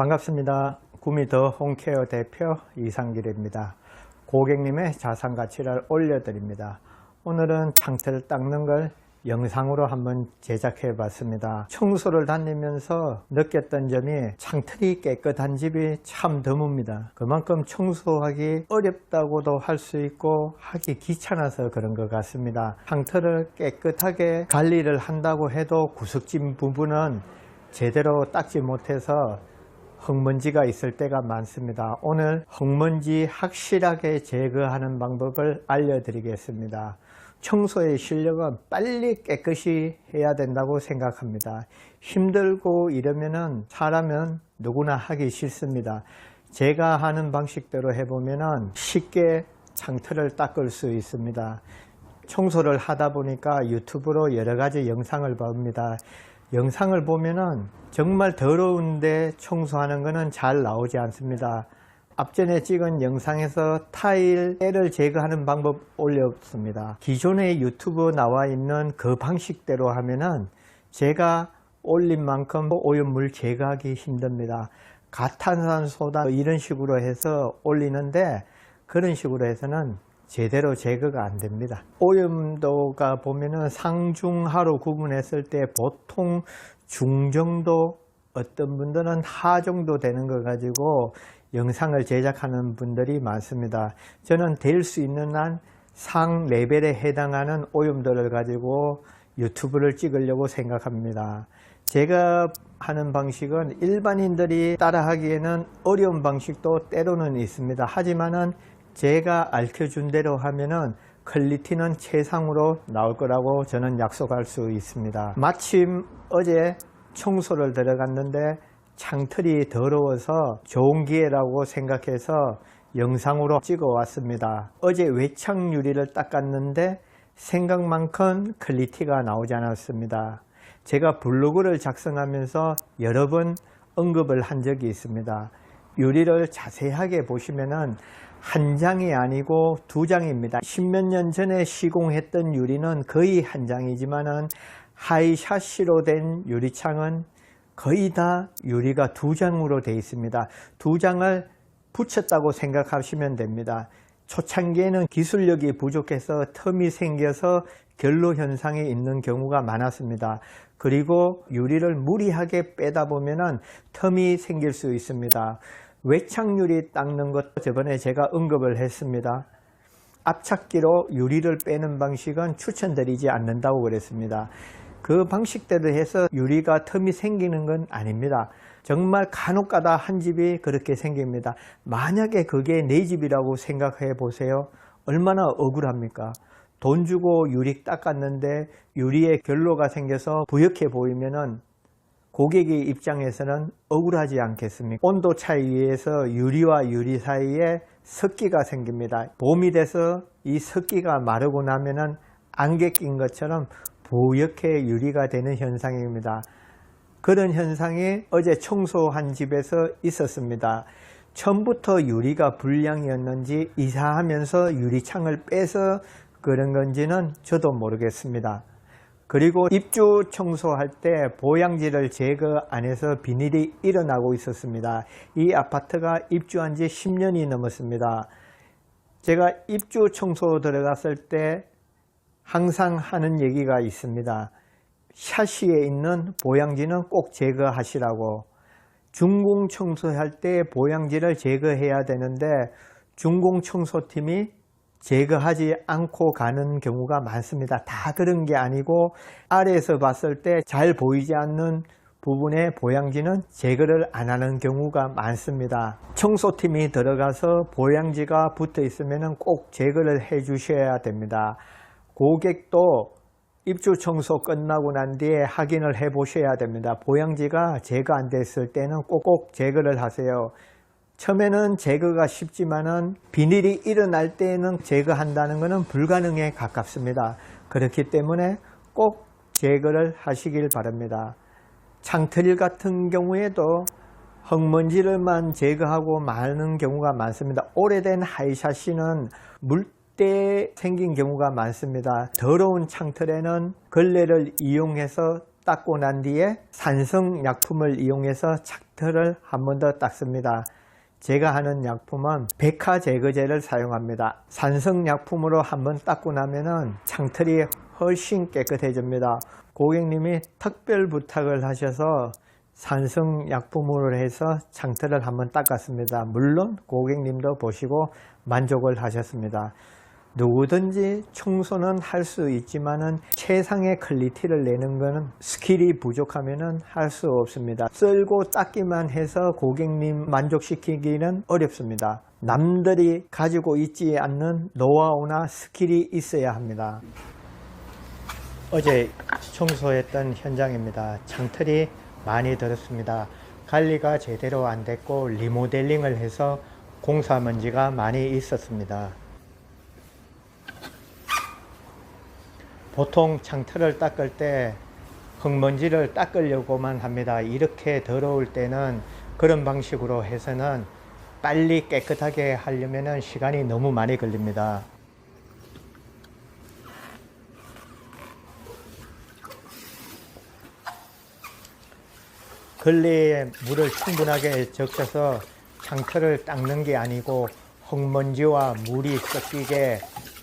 반갑습니다. 구미더 홈케어 대표 이상길입니다. 고객님의 자산가치를 올려드립니다. 오늘은 창틀을 닦는 걸 영상으로 한번 제작해 봤습니다. 청소를 다니면서 느꼈던 점이 창틀이 깨끗한 집이 참 드뭅니다. 그만큼 청소하기 어렵다고도 할 수 있고 하기 귀찮아서 그런 것 같습니다. 창틀을 깨끗하게 관리를 한다고 해도 구석진 부분은 제대로 닦지 못해서 흙먼지가 있을 때가 많습니다. 오늘 흙먼지 확실하게 제거하는 방법을 알려드리겠습니다. 청소의 실력은 빨리 깨끗이 해야 된다고 생각합니다. 힘들고 이러면은 사람은 누구나 하기 싫습니다. 제가 하는 방식대로 해보면은 쉽게 창틀을 닦을 수 있습니다. 청소를 하다 보니까 유튜브로 여러 가지 영상을 봅니다. 영상을 보면은 정말 더러운데 청소하는 거는 잘 나오지 않습니다. 앞전에 찍은 영상에서 타일을 제거하는 방법 올렸습니다. 기존에 유튜브 나와 있는 그 방식대로 하면은 제가 올린 만큼 오염물 제거하기 힘듭니다. 가탄산소다 이런 식으로 해서 올리는데 그런 식으로 해서는 제대로 제거가 안 됩니다. 오염도가 보면은 상중하로 구분했을 때 보통 중정도, 어떤 분들은 하 정도 되는 거 가지고 영상을 제작하는 분들이 많습니다. 저는 될 수 있는 한 상 레벨에 해당하는 오염도를 가지고 유튜브를 찍으려고 생각합니다. 제가 하는 방식은 일반인들이 따라하기에는 어려운 방식도 때로는 있습니다. 하지만은 제가 알려준 대로 하면은 퀄리티는 최상으로 나올 거라고 저는 약속할 수 있습니다. 마침 어제 청소를 들어갔는데 창틀이 더러워서 좋은 기회라고 생각해서 영상으로 찍어 왔습니다. 어제 외창 유리를 닦았는데 생각만큼 퀄리티가 나오지 않았습니다. 제가 블로그를 작성하면서 여러 번 언급을 한 적이 있습니다. 유리를 자세하게 보시면은 한 장이 아니고 두 장입니다. 십몇 년 전에 시공했던 유리는 거의 한 장이지만은 하이샤시로 된 유리창은 거의 다 유리가 두 장으로 되어 있습니다. 두 장을 붙였다고 생각하시면 됩니다. 초창기에는 기술력이 부족해서 틈이 생겨서 결로 현상이 있는 경우가 많았습니다. 그리고 유리를 무리하게 빼다 보면은 틈이 생길 수 있습니다. 외창유리 닦는 것 저번에 제가 언급을 했습니다. 압착기로 유리를 빼는 방식은 추천드리지 않는다고 그랬습니다. 그 방식대로 해서 유리가 틈이 생기는 건 아닙니다. 정말 간혹가다 한 집이 그렇게 생깁니다. 만약에 그게 내 집이라고 생각해 보세요. 얼마나 억울합니까? 돈 주고 유리 닦았는데 유리에 결로가 생겨서 부옇게 보이면은 고객의 입장에서는 억울하지 않겠습니까? 온도 차이에서 유리와 유리 사이에 습기가 생깁니다. 봄이 돼서 이 습기가 마르고 나면은 안개 낀 것처럼 부옇게 유리가 되는 현상입니다. 그런 현상이 어제 청소한 집에서 있었습니다. 처음부터 유리가 불량이었는지 이사하면서 유리창을 빼서 그런 건지는 저도 모르겠습니다. 그리고 입주 청소할 때 보양지를 제거 안 해서 비닐이 일어나고 있었습니다. 이 아파트가 입주한 지 10년이 넘었습니다. 제가 입주 청소 들어갔을 때 항상 하는 얘기가 있습니다. 샤시에 있는 보양지는 꼭 제거하시라고. 준공 청소할 때 보양지를 제거해야 되는데 준공 청소팀이 제거하지 않고 가는 경우가 많습니다. 다 그런 게 아니고 아래에서 봤을 때 잘 보이지 않는 부분의 보양지는 제거를 안 하는 경우가 많습니다. 청소팀이 들어가서 보양지가 붙어 있으면 꼭 제거를 해 주셔야 됩니다. 고객도 입주 청소 끝나고 난 뒤에 확인을 해 보셔야 됩니다. 보양지가 제거 안 됐을 때는 꼭 제거를 하세요. 처음에는 제거가 쉽지만은 비닐이 일어날 때에는 제거한다는 것은 불가능에 가깝습니다. 그렇기 때문에 꼭 제거를 하시길 바랍니다. 창틀 같은 경우에도 흙먼지를만 제거하고 마는 경우가 많습니다. 오래된 하이샤시는 물때 생긴 경우가 많습니다. 더러운 창틀에는 걸레를 이용해서 닦고 난 뒤에 산성약품을 이용해서 창틀을 한 번 더 닦습니다. 제가 하는 약품은 백화제거제를 사용합니다. 산성약품으로 한 번 닦고 나면은 창틀이 훨씬 깨끗해집니다. 고객님이 특별 부탁을 하셔서 산성약품으로 해서 창틀을 한번 닦았습니다. 물론 고객님도 보시고 만족을 하셨습니다. 누구든지 청소는 할 수 있지만은 최상의 퀄리티를 내는 것은 스킬이 부족하면은 할 수 없습니다. 쓸고 닦기만 해서 고객님 만족시키기는 어렵습니다. 남들이 가지고 있지 않는 노하우나 스킬이 있어야 합니다. 어제 청소했던 현장입니다. 창틀이 많이 들었습니다. 관리가 제대로 안 됐고 리모델링을 해서 공사 먼지가 많이 있었습니다. 보통 창틀을 닦을 때 흙먼지를 닦으려고만 합니다. 이렇게 더러울 때는 그런 방식으로 해서는 빨리 깨끗하게 하려면 시간이 너무 많이 걸립니다. 걸레에 물을 충분하게 적셔서 창틀을 닦는 게 아니고 흙먼지와 물이 섞이게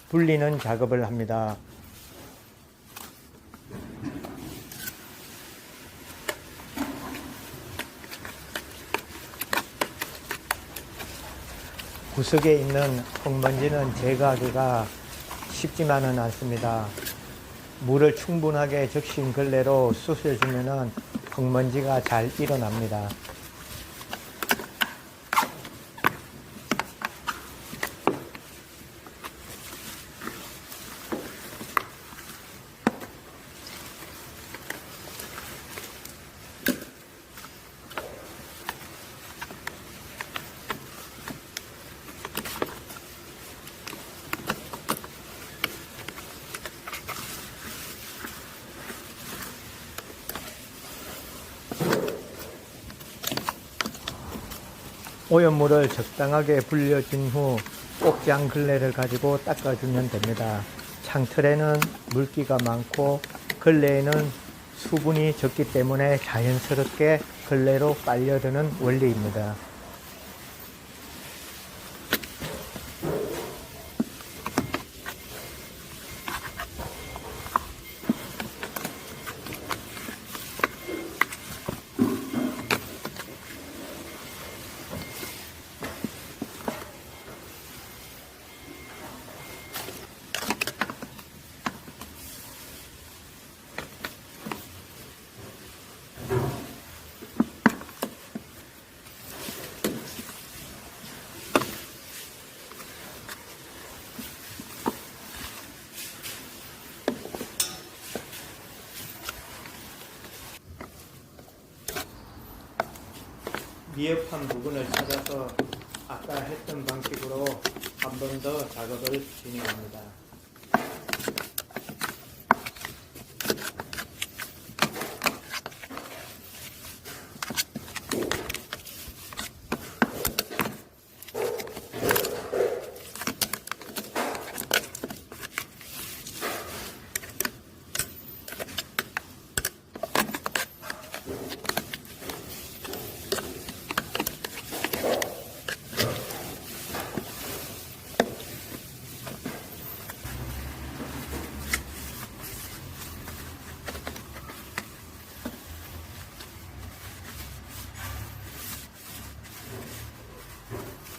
불리는 작업을 합니다. 구석에 있는 흙먼지는 제거하기가 쉽지만은 않습니다. 물을 충분하게 적신 걸레로 쑤셔주면은 흙먼지가 잘 일어납니다. 오염물을 적당하게 불려준 후 꼭지한 걸레를 가지고 닦아주면 됩니다. 창틀에는 물기가 많고 걸레에는 수분이 적기 때문에 자연스럽게 걸레로 빨려드는 원리입니다. 미흡한 부분을 찾아서 아까 했던 방식으로 한 번 더 작업을 진행합니다.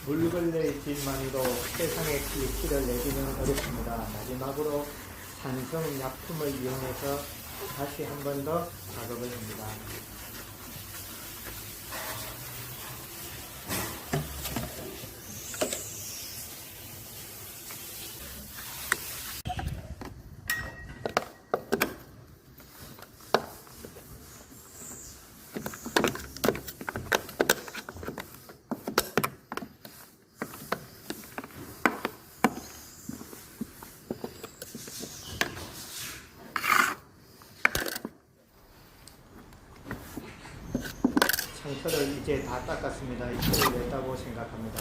물걸레의 질만으로 세상의 키를 내기는 어렵습니다. 마지막으로 산성약품을 이용해서 다시 한 번 더 작업을 합니다. 상처를 이제 다 닦았습니다. 이틀을 냈다고 생각합니다.